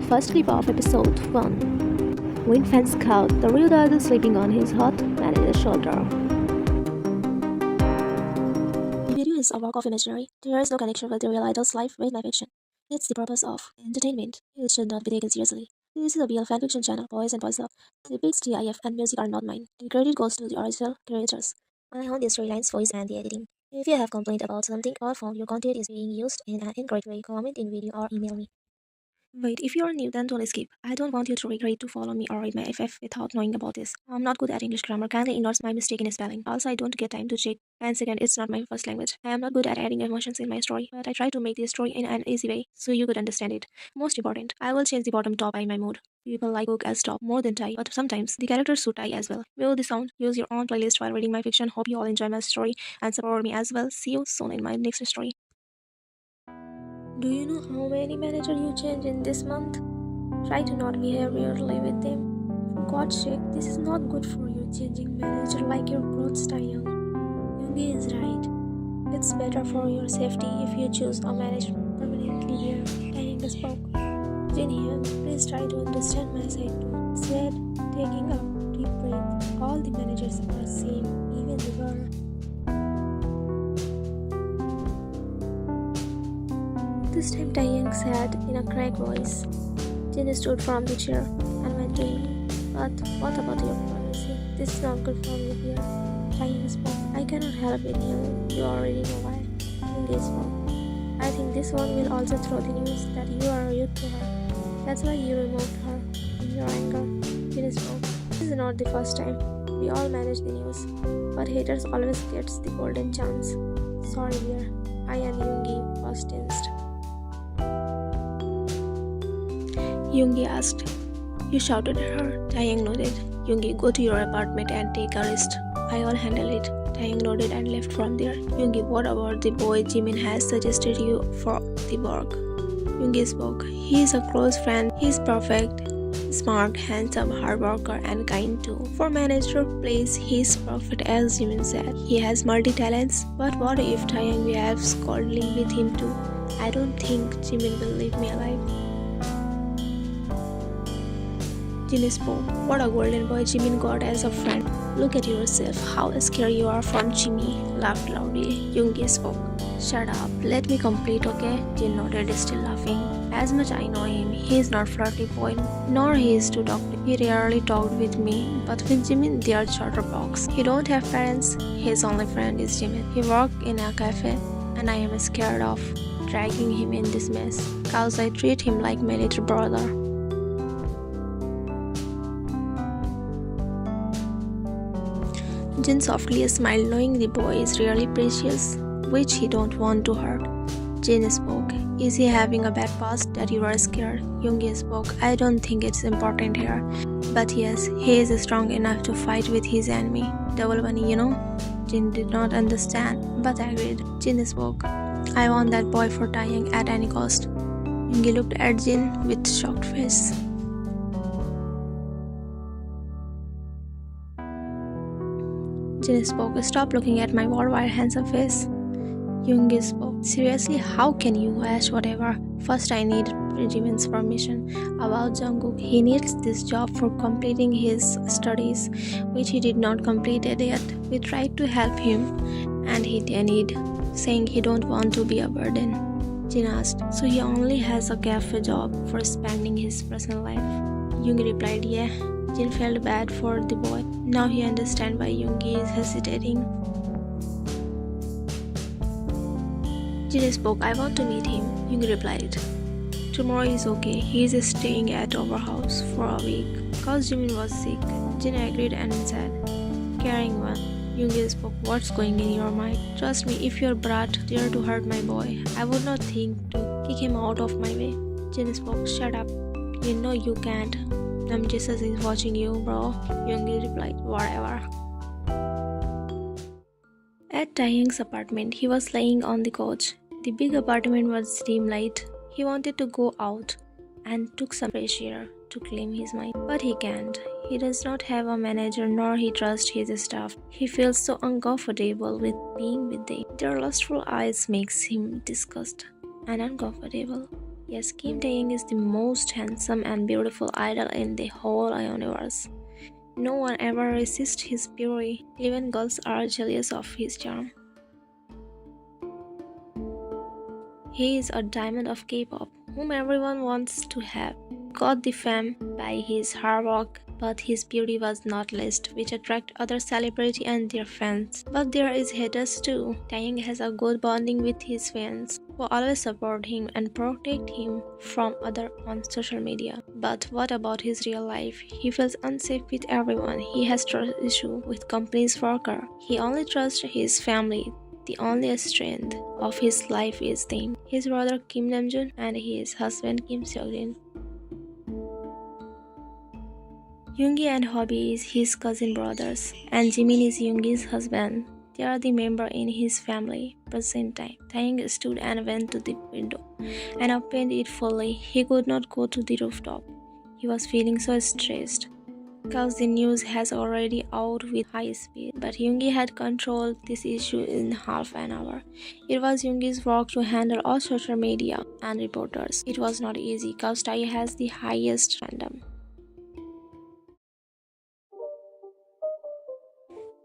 first clip of episode 1. When fans scout, the real dad is sleeping on his hot manager's shoulder. The video is a work of imaginary. There is no connection with the real idol's life with my fiction. It's the purpose of entertainment. It should not be taken seriously. This is a BL fanfiction channel, boys and boys love. The pics, GIF, and music are not mine. The credit goes to the original creators. I own the storylines, voice, and the editing. If you have complained about something or found your content is being used in an incorrect way, comment in video or email me. Wait, if you are new, then don't skip. I don't want you to regret to follow me or read my FF without knowing about this. I'm not good at English grammar. Kindly ignore my mistake in spelling. Also, I don't get time to check. And second, it's not my first language. I am not good at adding emotions in my story, but I try to make the story in an easy way so you could understand it. Most important, I will change the bottom top by my mood. People like Kook as top more than Tae, but sometimes the characters suit Tae as well. Will the sound? Use your own playlist while reading my fiction. Hope you all enjoy my story and support me as well. See you soon in my next story. Do you know how many managers you change in this month? Try to not behave weirdly with them. For God's sake, this is not good for you changing manager like your clothes Taehyung. Yoongi is right. It's better for your safety if you choose a manager permanently here. Taehyung spoke. Jin here, please try to understand my side too. Said, taking a deep breath. All the managers are same, even the girl. This time Taehyung said in a cracked voice. Jin stood from the chair and went to him. But what about your privacy? This is not good for you here. Taehyung spoke. I cannot help it, you already know why. Yoongi spoke. I think this one will also throw the news that you are rude to her. That's why you removed her in your anger. Jin spoke. This is not the first time. We all manage the news. But haters always gets the golden chance. Sorry dear. I and Yoongi was tensed. Yoongi asked. You shouted at her. Taehyung nodded. Yoongi, go to your apartment and take a rest. I'll handle it. Taehyung nodded and left from there. Yoongi, what about the boy Jimin has suggested you for the work? Yoongi spoke. He is a close friend. He's perfect. Smart, handsome, hard worker, and kind too. For manager place, he's perfect as Jimin said. He has multi-talents. But what if Taehyung behaves coldly with him too? I don't think Jimin will leave me alive. Jin spoke. What a golden boy Jimin got as a friend. Look at yourself, how scared you are from Jimmy. Laughed loudly. Yoongi spoke. Shut up, let me complete, okay? Jin nodded, still laughing. As much I know him, he is not flirty boy, nor he is to talk to. He rarely talked with me, but with Jimin they are chatterbox. He don't have parents, his only friend is Jimin. He works in a cafe, and I am scared of dragging him in this mess, cause I treat him like my little brother. Jin softly smiled, knowing the boy is really precious, which he don't want to hurt. Jin spoke. Is he having a bad past that you are scared? Yoongi spoke. I don't think it's important here. But yes, he is strong enough to fight with his enemy. Double bunny, you know? Jin did not understand, but agreed. Jin spoke. I want that boy for Taehyung at any cost. Yoongi looked at Jin with shocked face. Jin spoke. Stop looking at my worldwide handsome face. Yoongi spoke. Seriously, how can you ask whatever? First I need Jimin's permission. About Jungkook, he needs this job for completing his studies, which he did not complete yet. We tried to help him, and he denied, saying he don't want to be a burden. Jin asked, so he only has a cafe job for spending his personal life? Yoongi replied, yeah. Jin felt bad for the boy. Now he understands why Yoongi is hesitating. Jin spoke. I want to meet him. Yoongi replied. Tomorrow is okay. He is staying at our house for a week. Cause Jimin was sick. Jin agreed and said, caring one. Yoongi spoke. What's going in your mind? Trust me, if your brat dared to hurt my boy, I would not think to kick him out of my way. Jin spoke. Shut up. You know you can't. Jesus is watching you, bro. Yoongi replied, whatever. At Taehyung's apartment, he was laying on the couch. The big apartment was dim light. He wanted to go out and took some fresh air to clear his mind. But he can't. He does not have a manager nor he trusts his staff. He feels so uncomfortable with being with them. Their lustful eyes makes him disgusted and uncomfortable. Yes, Kim Taehyung is the most handsome and beautiful idol in the whole universe. No one ever resists his beauty. Even girls are jealous of his charm. He is a diamond of K-pop, whom everyone wants to have. Got the fame by his hard work, but his beauty was not least, which attract other celebrities and their fans. But there is haters too. Taehyung has a good bonding with his fans, who always support him and protect him from other on social media. But what about his real life? He feels unsafe with everyone. He has trust issue with company's worker. He only trusts his family. The only strength of his life is them, his brother Kim Namjoon and his husband Kim Seokjin. Yoongi and Hobby is his cousin brothers, and Jimin is Yoongi's husband. They are the member in his family. Present time, Taehyung stood and went to the window and opened it fully. He could not go to the rooftop. He was feeling so stressed, because the news has already out with high speed, but Yoongi had controlled this issue in half an hour. It was Yoongi's work to handle all social media and reporters. It was not easy because Tae has the highest fandom.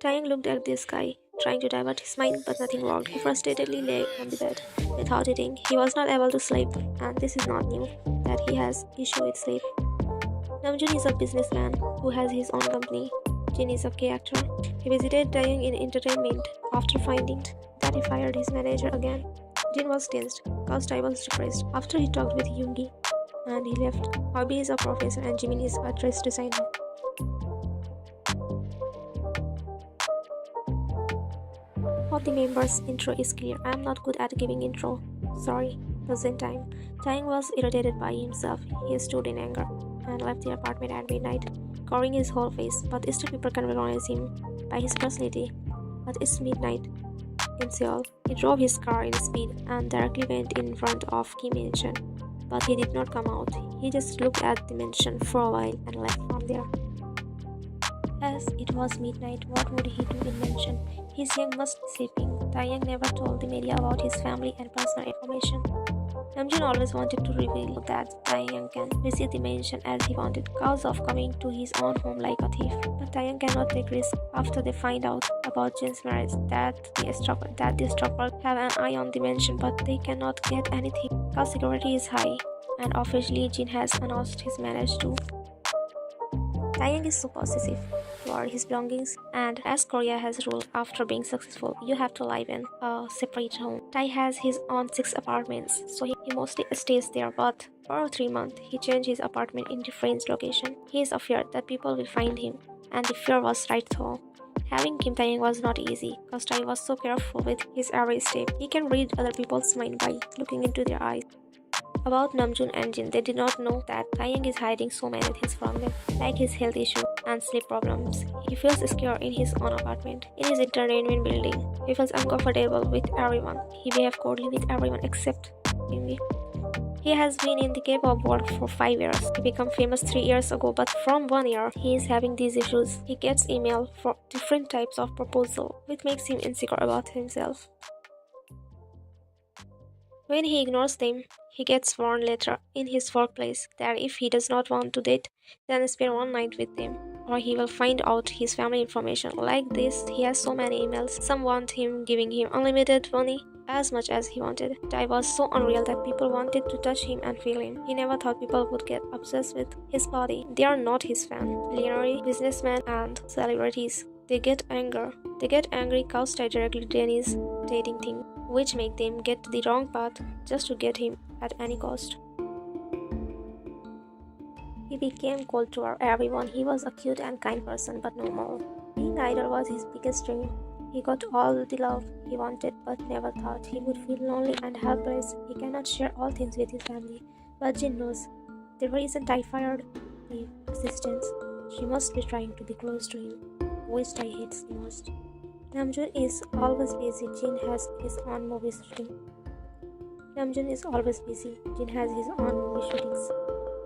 Taeyang looked at the sky, trying to divert his mind, but nothing worked. He frustratedly lay on the bed without eating. He was not able to sleep, and this is not new that he has issue with sleep. Namjoon is a businessman who has his own company. Jin is a K-actor. He visited Taehyung in entertainment after finding that he fired his manager again. Jin was tensed because Tae was depressed after he talked with Yoongi and he left. Hobby is a professor and Jimin is a dress designer. All the members' intro is clear. I am not good at giving intro. Sorry. Present time. Taehyung was irritated by himself. He stood in anger and left the apartment at midnight, covering his whole face, but still people can recognize him by his personality. But it's midnight in Seoul. He drove his car in speed and directly went in front of Kim Mansion, but he did not come out. He just looked at the mansion for a while and left from there. As it was midnight, what would he do in mansion? His young must be sleeping. Taehyung never told the media about his family and personal information. Namjoon always wanted to reveal that Taehyung can visit the mansion as he wanted, cause of coming to his own home like a thief. But Taehyung cannot take risks after they find out about Jin's marriage, that the stalkers have an eye on the mansion, but they cannot get anything cause security is high, and officially Jin has announced his marriage too. Taehyung is so possessive for his belongings, and as Korea has ruled after being successful, you have to live in a separate home. Tae has his own 6 apartments, so he mostly stays there, but for 3 months, he changed his apartment in different locations. He is afraid that people will find him, and the fear was right though. Having Kim Taehyung was not easy, because Tae was so careful with his every step. He can read other people's mind by looking into their eyes. About Namjoon and Jin, they did not know that Taehyung is hiding so many things from them, like his health issue and sleep problems. He feels secure in his own apartment. In his entertainment building, he feels uncomfortable with everyone. He behaves coldly with everyone except Yoongi. He has been in the K-pop world for 5 years. He became famous 3 years ago, but from 1 year, he is having these issues. He gets email for different types of proposal, which makes him insecure about himself. When he ignores them, he gets warned later in his workplace that if he does not want to date, then spend one night with them, or he will find out his family information. Like this, he has so many emails. Some want him giving him unlimited money, as much as he wanted. Tae was so unreal that people wanted to touch him and feel him. He never thought people would get obsessed with his body. They are not his fan. Millionaire, businessmen, and celebrities. They get angry cause Tae directly Danny's dating thing, which make them get to the wrong path just to get him at any cost. He became cold toward everyone. He was a cute and kind person, but no more. Being idol was his biggest dream. He got all the love he wanted, but never thought he would feel lonely and helpless. He cannot share all things with his family, but Jin knows. The reason Tae fired the assistants, she must be trying to be close to him, which Tae hates the most. Namjoon is always busy. Jin has his own movie shooting. Namjoon is always busy. Jin has his own movie shootings.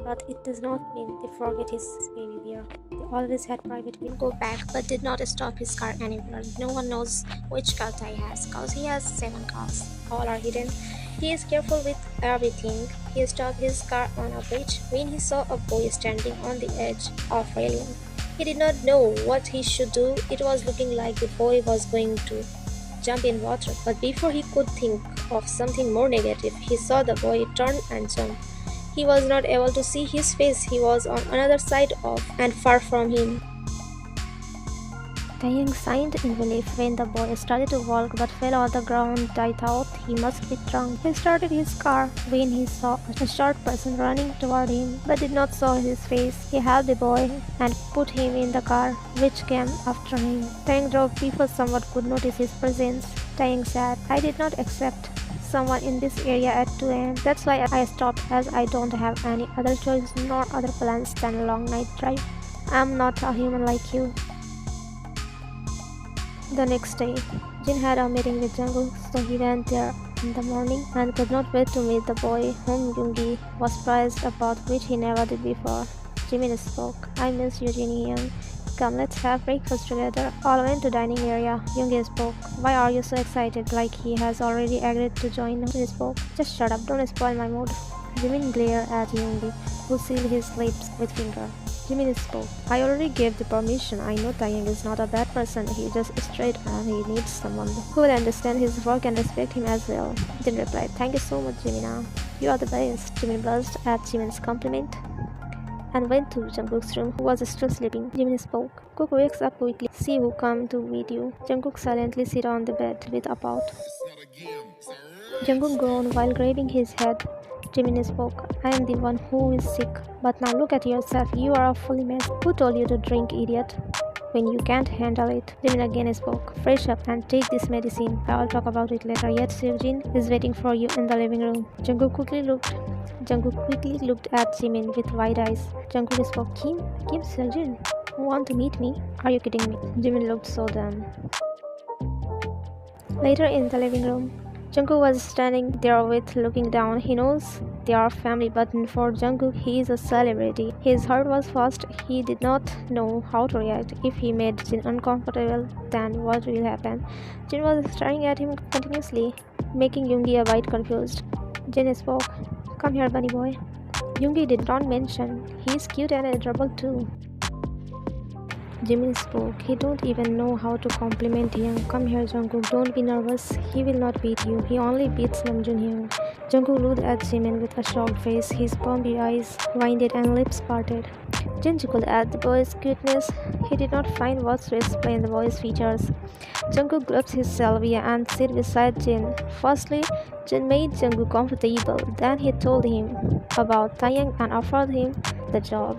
But it does not mean they forget his baby bear. They always had private go back, but did not stop his car anywhere. No one knows which car Tae has, cause he has 7 cars. All are hidden. He is careful with everything. He stopped his car on a bridge when he saw a boy standing on the edge of railing. He did not know what he should do. It was looking like the boy was going to jump in water. But before he could think of something more negative, he saw the boy turn and jump. He was not able to see his face. He was on another side of and far from him. Taehyung sighed in relief when the boy started to walk but fell on the ground. I thought he must be drunk. He started his car when he saw a short person running toward him but did not saw his face. He helped the boy and put him in the car which came after him. Taehyung drove before someone could notice his presence. Taehyung said, I did not accept someone in this area at 2 a.m. That's why I stopped, as I don't have any other choice nor other plans than a long night drive. I'm not a human like you. The next day, Jin had a meeting with Jungkook, so he went there in the morning and could not wait to meet the boy whom Yoongi was praised about, which he never did before. Jimin spoke. I miss you, Jin Young. Come, let's have breakfast together. All went to dining area. Yoongi spoke. Why are you so excited? Like he has already agreed to join. Jin spoke. Just shut up, don't spoil my mood. Jimin glared at Yoongi, who sealed his lips with finger. Jimin spoke. I already gave the permission. I know Taehyung is not a bad person. He just straight and he needs someone who will understand his work and respect him as well. Jin replied, thank you so much, Jimina. You are the best. Jimin blushed at Jimin's compliment and went to Jungkook's room, who was still sleeping. Jimin spoke. Kook wakes up quickly. See who come to meet you. Jungkook silently sit on the bed with a pout. Jungkook groaned while grabbing his head. Jimin spoke. I am the one who is sick. But now look at yourself. You are a fully mess. Who told you to drink, idiot? When you can't handle it. Jimin again spoke. Fresh up and take this medicine. I'll talk about it later. Yet Seojin is waiting for you in the living room. Jungkook quickly looked at Jimin with wide eyes. Jungkook spoke. Kim Seojin? Want to meet me? Are you kidding me? Jimin looked so dumb. Later in the living room, Jungkook was standing there looking down. He knows they are family, but for Jungkook, he is a celebrity. His heart was fast. He did not know how to react. If he made Jin uncomfortable, then what will happen? Jin was staring at him continuously, making Yoongi a bit confused. Jin spoke. Come here, bunny boy. Yoongi did not mention. He is cute and adorable too. Jimin spoke. He don't even know how to compliment him. Come here, Jungkook. Don't be nervous. He will not beat you. He only beats Namjoon Hyun. Jungkook looked at Jimin with a shocked face. His bumpy eyes widened and lips parted. Jin chuckled at the boy's cuteness. He did not find words to explain the boy's features. Jungkook grabbed his salvia and sat beside Jin. Firstly, Jin made Jungkook comfortable. Then he told him about Taehyung and offered him the job.